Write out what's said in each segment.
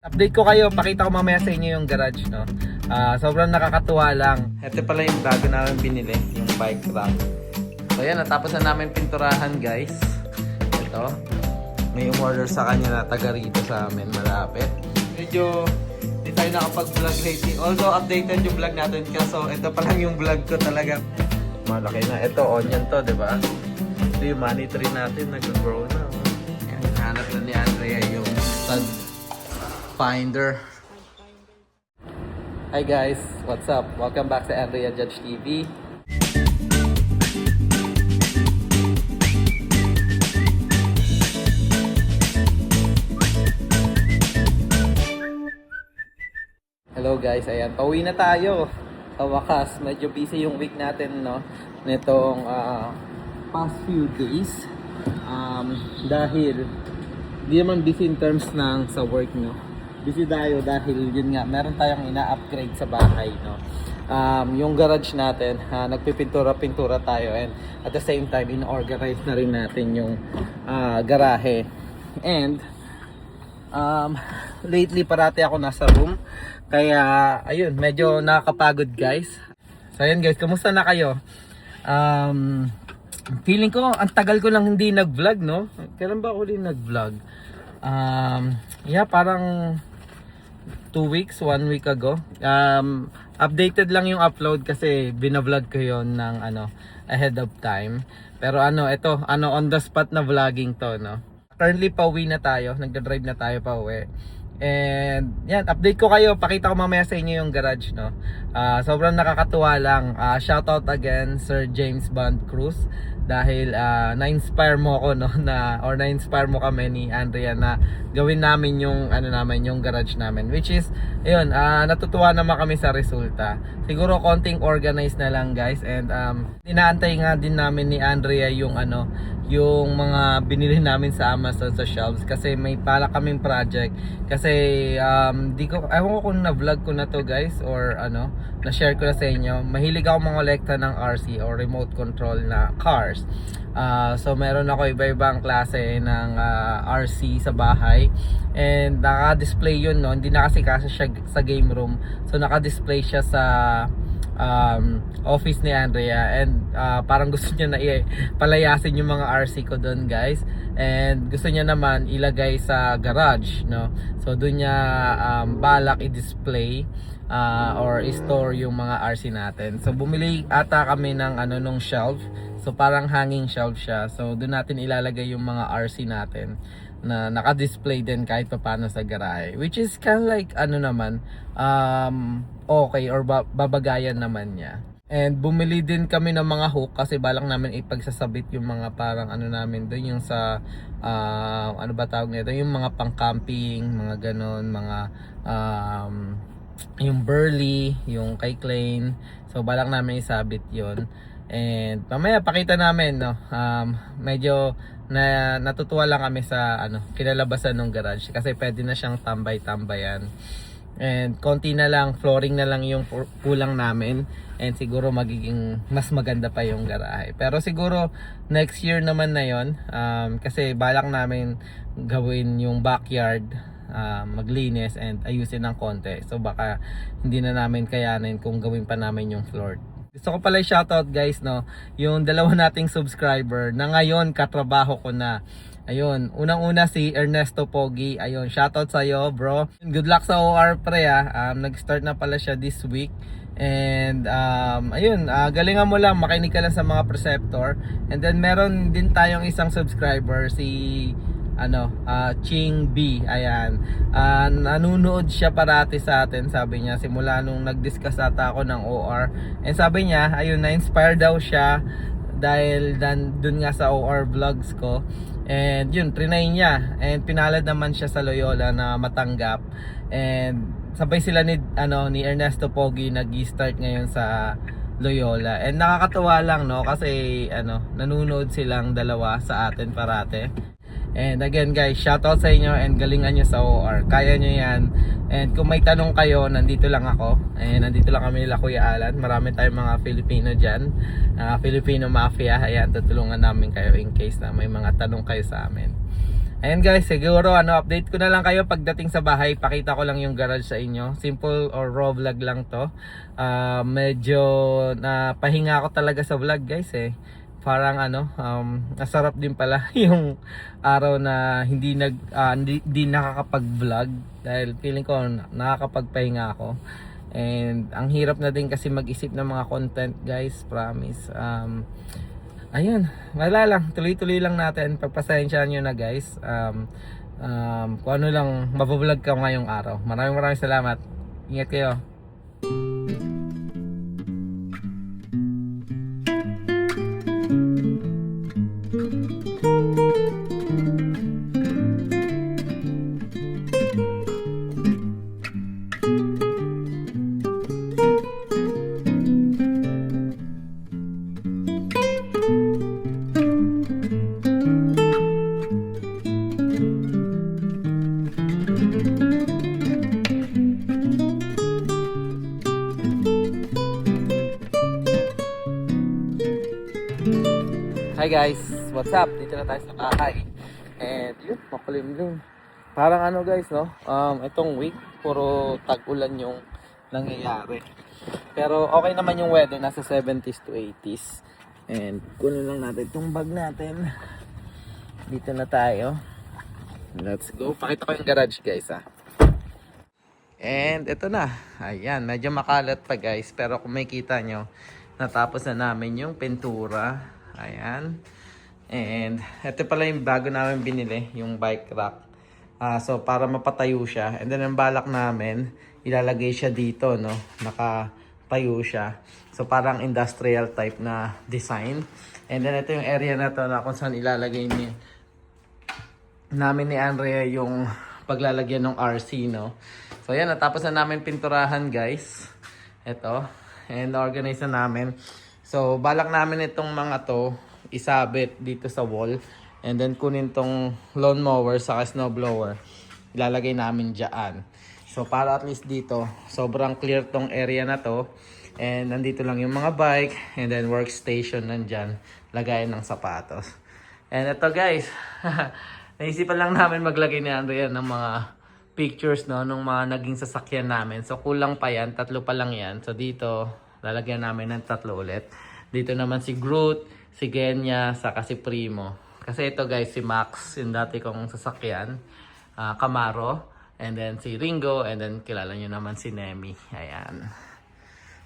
Update ko kayo, pakita ko mamaya sa inyo yung garage, no? Sobrang nakakatuwa lang. Ito pala yung bago namin binili, yung bike rack. So yan, natapos na namin pinturahan, guys. Ito, may umorder sa kanya na taga rito sa amin, malapit. Medyo di tayo nakapag-vlog lately. Although updated yung vlog natin, kaso ito pa lang yung vlog ko talaga. Malaki na. Ito, onion to, di ba? Ito yung money tree natin, nag-grow na. Yan, hanap na ni Andrea yung stud finder. Hi guys, what's up? Welcome back to Andrea Judge TV. Hello guys, ayan, pauwi na tayo. Sa wakas, medyo busy yung week natin, no? Nitong past few days. Dahil di naman busy in terms ng sa work, no? Busy tayo dahil yun nga, meron tayong ina-upgrade sa bahay, no? Yung garage natin, nagpipintura-pintura tayo, and at the same time, in-organize na rin natin yung garahe. And lately parati ako nasa room, kaya ayun, medyo nakakapagod guys. So ayun guys, kamusta na kayo? Feeling ko ang tagal ko lang hindi nag-vlog, no? Kailan ba ako ulit nag-vlog? Yeah, parang 2 weeks, 1 week ago. Updated lang yung upload kasi binavlog ko yon ng ahead of time. Pero ito, on the spot na vlogging to, no? Currently pauwi na tayo, nagda-drive na tayo pauwi. And yan, update ko kayo, pakita ko mamaya sa inyo yung garage, no? Sobrang nakakatuwa lang. Shoutout again Sir James Bond Cruz dahil na-inspire mo ako, no, na-inspire mo kami ni Andrea na gawin namin yung yung garage namin, which is ayun, natutuwa naman kami sa resulta. Siguro konting organize na lang guys, and inaantay nga din namin ni Andrea yung yung mga binili namin sa Amazon sa shelves kasi may pala kaming project. Kasi ewan ko kung na-vlog ko na to guys or na-share ko na sa inyo. Mahilig ako mangolekta ng RC or remote control na cars. So meron ako iba-ibang klase ng RC sa bahay, and naka-display yun, no? Hindi na kasi siya sa game room, so naka-display siya sa office ni Andrea, and parang gusto niya na palayasin yung mga RC ko doon guys, and gusto niya naman ilagay sa garage, no? So doon niya balak i-display or i-store yung mga RC natin. So bumili ata kami ng nung shelf. So parang hanging shelf siya. So doon natin ilalagay yung mga RC natin na naka-display din kahit paano sa garahe. Which is kind of like naman okay, or babagayan naman niya. And bumili din kami ng mga hook kasi balang namin ipagsasabit yung mga parang namin doon, yung sa ano ba tawag nito, yung mga pang-camping, mga ganon, mga yung burley, yung kay Klein. So balang namin isabit yon. And mamaya pakita namin, no. Medyo natutuwa lang kami sa kinalabasan ng garage kasi pwede na siyang tambay-tambayan. And konti na lang, flooring na lang yung kulang namin, and siguro magiging mas maganda pa yung garahe. Pero siguro next year naman na yon, kasi balak namin gawin yung backyard, maglinis and ayusin ng konti. So baka hindi na namin kayanin kung gawin pa namin yung floor. Gusto ko pala i-shoutout guys, no, yung dalawa nating subscriber na ngayon katrabaho ko na. Ayun, unang-una si Ernesto Pogi. Ayun, shoutout sa iyo, bro. Good luck sa OR pre. Nag-start na pala siya this week. And ayun, galingan mo lang, makinig ka lang sa mga preceptor. And then meron din tayong isang subscriber, si Ching B. Ayan, nanunood siya parati sa atin. Sabi niya simula nung nag-discuss ata ako ng OR, and sabi niya ayun, na-inspire daw siya dahil dun nga sa OR vlogs ko, and yun, trinay niya, and pinalad naman siya sa Loyola na matanggap, and sabay sila ni Ernesto Pogi nag-start ngayon sa Loyola. And nakakatuwa lang, no, kasi nanunood silang dalawa sa atin parate. And again guys, shoutout sa inyo, and galingan nyo sa OR, kaya nyo yan. And kung may tanong kayo, nandito lang ako, and nandito lang kami nila Kuya Alan. Marami tayong mga Filipino dyan, Filipino Mafia. Ayan, tutulungan namin kayo in case na may mga tanong kayo sa amin. Ayan guys, siguro update ko na lang kayo pagdating sa bahay. Pakita ko lang yung garage sa inyo. Simple or raw vlog lang to. Medyo pahinga ako talaga sa vlog guys eh. Parang nasarap din pala yung araw na hindi nakakapag-vlog dahil feeling ko nakakapagpahinga ako. And ang hirap na din kasi mag-isip ng mga content guys, promise. Ayun, wala lang, tuloy-tuloy lang natin. Pagpasensyaan nyo na guys. Kung ano lang, mabablog ka ngayong araw. Maraming salamat. Ingat kayo. Hi guys, what's up? Dito na tayo sa bahay. And yun, makulimlim. Parang guys, no? Itong week, puro tag-ulan yung nangyayari. Pero okay naman yung weather, nasa 70s to 80s. And kunin lang natin itong bag natin. Dito na tayo. Let's go. Pakita ko yung garage guys And ito na. Ayan, medyo makalat pa guys. Pero kung makita nyo, natapos na namin yung pintura. Ayan. And ito pala yung bago namin binili, yung bike rack. So para mapatayo siya. And then ang balak namin, ilalagay siya dito, no? Nakatayo siya. So parang industrial type na design. And then ito yung area na to na kung saan ilalagay namin ni Andrea yung paglalagyan ng RC, no? So ayan, natapos na namin pinturahan guys. Ito. And organize na namin. So, balak namin itong mga to isabit dito sa wall. And then, kunin tong lawnmower saka snowblower. Ilalagay namin dyan. So, para at least dito, sobrang clear tong area na to. And, nandito lang yung mga bike. And then, workstation nandyan. Lagayan ng sapatos. And ito guys, naisipan lang namin maglagay ni Andrea ng mga pictures, no, nung mga naging sasakyan namin. So, kulang pa yan. 3 pa lang yan. So, dito, lalagyan namin ng 3 ulit. Dito naman si Groot, si Genya, saka si Primo. Kasi ito guys, si Max, yung dati kong sasakyan. Camaro. And then si Ringo. And then kilala nyo naman si Nemi. Ayan.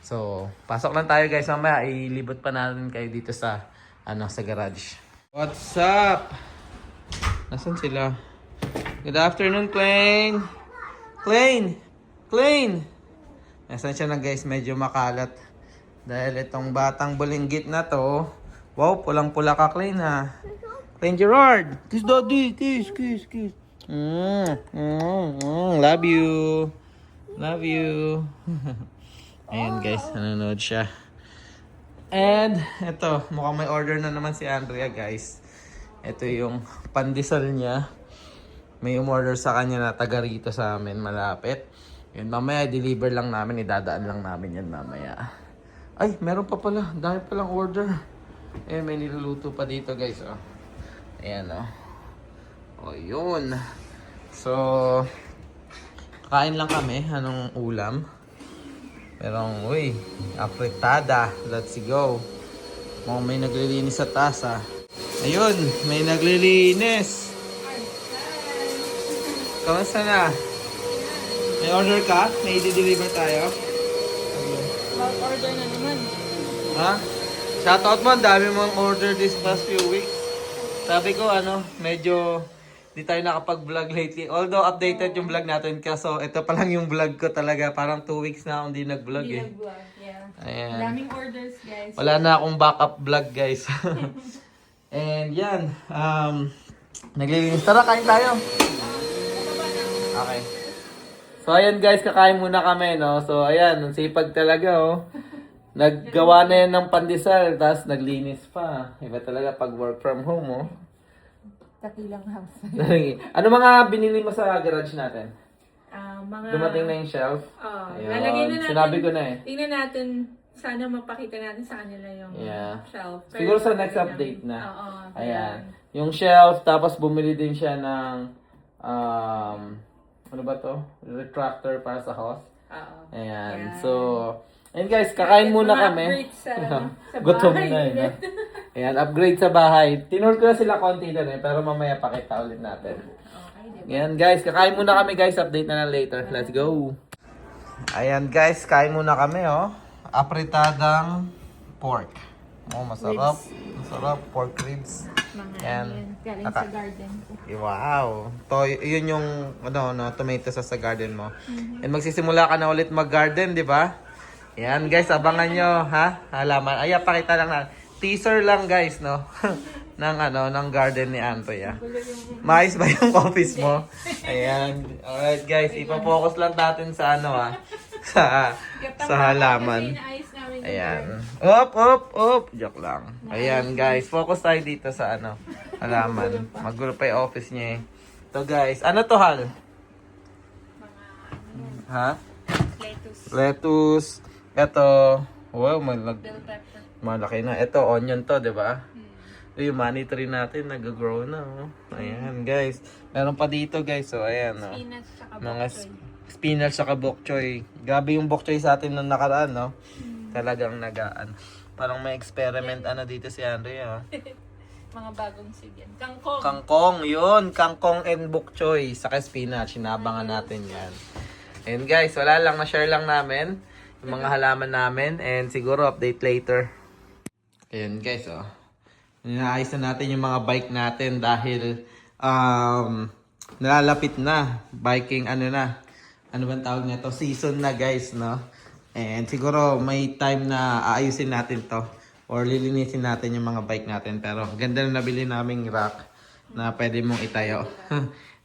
So, pasok lang tayo guys. Mamaya, ilibot pa natin kayo dito sa, sa garage. What's up? Nasaan sila? Good afternoon, Klein. Klein! Nasaan siya na guys, medyo makalat. Dahil itong batang bulinggit na to, wow, pulang-pula ka Klein Klein Gerard, kiss daddy, kiss. Love you. Ayan guys, nanonood siya. And ito, mukhang may order na naman si Andrea guys. Ito yung pandesal niya. May umorder sa kanya na taga rito sa amin, malapit. Yun, mamaya deliver lang namin, idadaan lang namin yan mamaya. Ay, meron pa pala. Dahil palang order. Eh, may niluluto pa dito guys. Ayan yun. So, kain lang kami. Anong ulam? Pero, uy, apretada. Let's go. May naglilinis sa taas Ayun, may naglilinis. Kamusta na? May order ka? May i-deliver tayo? Order na naman. Ha? Shoutout mo, dami mong order this past few weeks. Sabi ko, medyo di tayo nakapag-vlog lately. Although updated yung vlog natin, kaso ito pa lang yung vlog ko talaga. Parang 2 weeks na akong di nag-vlog Hindi nag-vlog, yeah. Ayan. Daming orders, guys. Wala na akong backup vlog, guys. And yan. Naglilinis. Tara, kain tayo. Okay. So ayan guys, kakain muna kami, no? So ayan, ang sipag talaga, Naggawa na yan ng pandesal, tapos naglinis pa. Iba talaga pag work from home, Takilang house. Ano mga binili mo sa garage natin? Mga... Dumating na yung shelf? Oh, Ayun, lalagay na natin. sinabi ko na Tingnan natin sana mapakita natin sa kanila yung Yeah. shelf. Siguro sa next lang. update na. Oo. Ayan. Yung shelf, tapos bumili din siya ng, ano ba to? Retractor para sa house. Oo. Ayan. Ayan. So, ayun guys, kakain muna Mga kami. upgrades sa Gutom bahay. na yun. Ayan, upgrade sa bahay. Tinur ko na sila konti doon pero mamaya pakita ulit natin. Okay, diba? Ayan guys, kakain muna kami guys. Update na lang later. Let's go. Ayan guys, kain muna kami Apritadang pork. Masarap. Masarap. Pork ribs. Mga Ayan. yan. Galing sa garden ko. Wow. Yun yung tomato sa garden mo. And magsisimula ka na ulit mag-garden, di ba? Yan guys, abangan nyo, ha? Halaman. Ay, pakita lang na. Teaser lang guys, no? ng garden ni Andrea. Mais ba yung office mo? Ayan. Alright guys, ipa-focus lang natin sa sa halaman. Ayan. Op. Joke lang. Ayan guys, focus tayo dito sa halaman. Magulo pa yung office niya Ito guys, ano to Hal? Ha? Lettuce. Ito, wow, Bell pepper. malaki na. Ito, onion to, di ba? Yung money tree natin, nag-grow na. Ayan, guys. Meron pa dito, guys. So, ayan. Spinach tsaka Mga bok choy. spinach saka bok choy. Grabe yung bok choy sa atin nung nakaraan, no? Talagang nagaan. Parang may experiment, dito si Andrea. Mga bagong sigyan. Kangkong. Kangkong, yun. Kangkong and bok choy. Saka spinach. Inabangan natin yan. And guys, wala lang. Na-share lang namin yung mga halaman namin. And siguro update later. Ayan guys, inaayos na natin yung mga bike natin dahil nalalapit na. Biking na. Ano bang tawag nito? Season na guys, no? And siguro may time na aayusin natin to. Or lilinisin natin yung mga bike natin. Pero ganda na nabili naming rack na pwede mong itayo.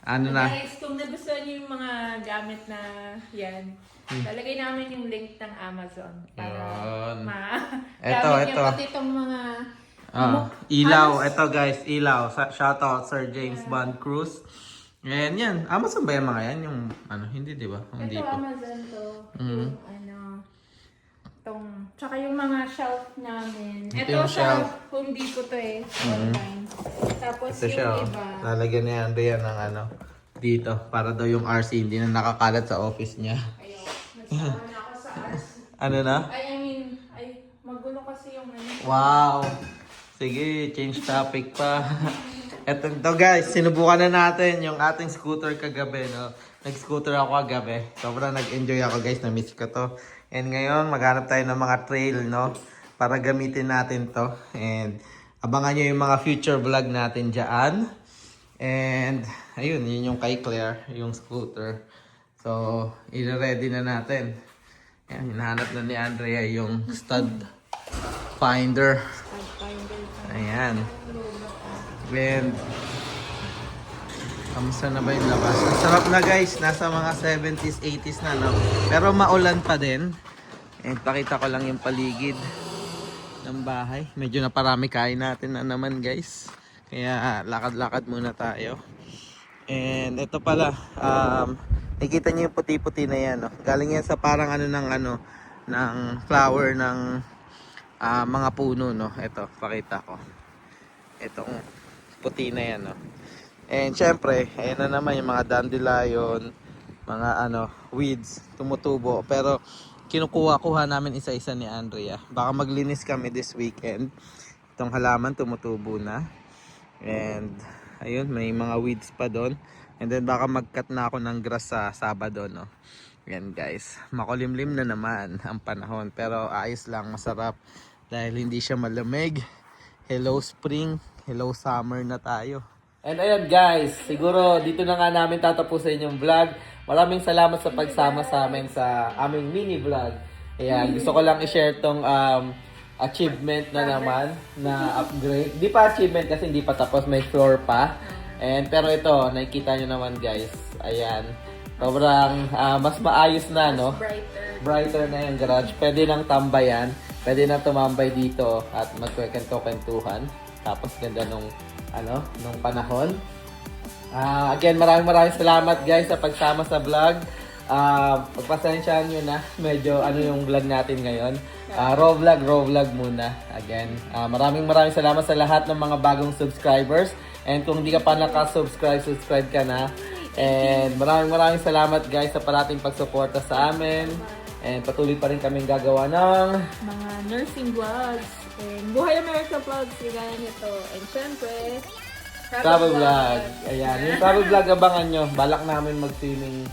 Guys, kung nagustuhan niyo yung mga gamit na yan, lalagay namin yung link ng Amazon para Yun. Ito. Ito. Pati itong mga Ilaw. Ito guys, ilaw. Shoutout Sir James Bond Cruz. And yan. Amazon ba yung mga yan? Yung hindi diba? Hindi ito po. Amazon to. Yung tsaka yung mga shelf namin. Ito Ito yung sa shelf. Home Depot to online. Tapos Ito siya. yung iba. Lalagyan ni Andrea ng dito. Para daw yung RC hindi na nakakalat sa office niya. Ayaw. Nasama na ako sa RC. Ano na? Magulo kasi yung Wow! Sige, change topic pa. Eto guys, sinubukan na natin yung ating scooter kagabi, no? Nag-scooter ako kagabi. Sobrang nag-enjoy ako guys, na-miss ko to. And ngayon, maghanap tayo ng mga trail, no? Para gamitin natin to. And abangan nyo yung mga future vlog natin dyan. And ayun, yun yung kay Claire, yung scooter. So, i-ready na natin. Ayan, hinahanap na ni Andrea yung stud finder. Ayan. And kamusta na ba yung labas? Ang sarap na guys. Nasa mga 70s, 80s na, no? Pero maulan pa din. And pakita ko lang yung paligid ng bahay. Medyo naparami kain natin na naman guys. Kaya lakad-lakad muna tayo. And ito pala. Nakikita niyo yung puti-puti na yan, no? Galing yan sa parang ng flower ng mga puno, no? Ito, pakita ko. Itong puti na yan, no? And syempre, ayan na naman yung mga dandelion, mga weeds, tumutubo. Pero kinukuha namin isa-isa ni Andrea. Baka maglinis kami this weekend. Itong halaman tumutubo na. And ayun, may mga weeds pa doon. And then baka mag-cut na ako ng grass sa Sabado, no? Yan guys, makulimlim na naman ang panahon. Pero ayos lang, masarap. Dahil hindi siya malamig. Hello spring, hello summer na tayo. And ayun guys, siguro dito na nga namin tatapusin yung vlog. Maraming salamat sa pagsama sa amin sa aming mini vlog. Ayan, gusto ko lang i-share tong achievement na naman na upgrade. Di pa achievement kasi hindi pa tapos, may floor pa. And pero ito, nakikita nyo naman guys. Ayan, sobrang mas maayos na, no? Brighter na yung garage. Pwede nang tambayan. Pwede na tumambay dito at magkwento-kwentuhan. Tapos ganda nung panahon. Again, maraming salamat guys sa pagsama sa vlog. Pagpasensyahan nyo na, medyo ano yung vlog natin ngayon. Raw vlog muna. Again, maraming salamat sa lahat ng mga bagong subscribers. And kung hindi ka pa naka-subscribe, subscribe ka na. And maraming salamat guys sa parating pagsuporta sa amin. And patuloy pa rin kaming gagawa ng Mga nursing vlogs. And Buhay America vlogs. Kagaya nito. And syempre, travel vlog. Ayan, yung travel vlog abangan nyo. Balak namin mag-swimming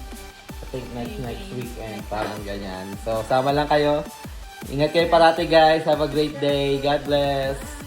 I think next weekend. Parang ganyan. So, sama lang kayo. Ingat kayo parati guys. Have a great day. God bless.